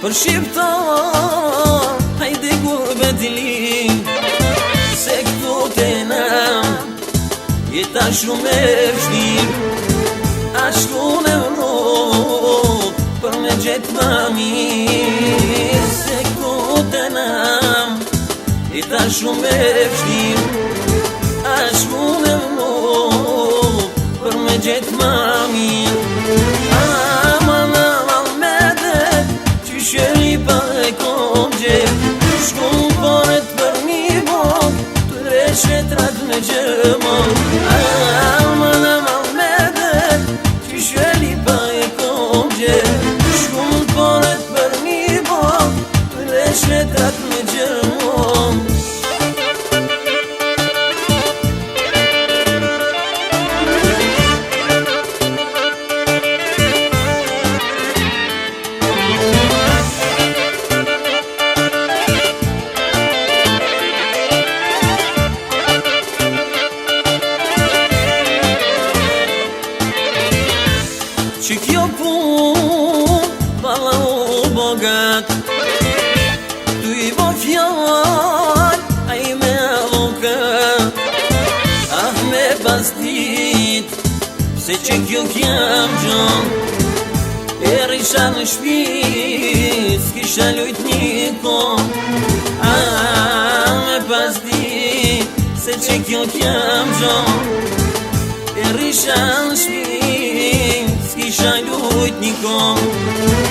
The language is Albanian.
Për shqiptar, hajde gurbet li, se këtu të nam jeta shumë e vështirë. Ashtu në Evropë për me gjetë ma mirë, se këtu të nam jeta shumë e vështirë. Ashtu në Evropë për me gjetë ma mirë. Shëri pa e kom gjep, shkum përët për një bok, të reshe trat me gjëmon. Aman aman me dhe, që shëri pa e kom gjep, shkum përët për një bok, të reshe trat me gjëmon. Që kjo pun, bala u bogat, tu i bo fjall, a i me avokat. Ah me pas dit, se që kjo kjam gjon, e risha në shpi, s'kisha lujt një kon. Ah me pas dit, se që kjo kjam gjon, e risha në shpi, s'kisha lujt një kom.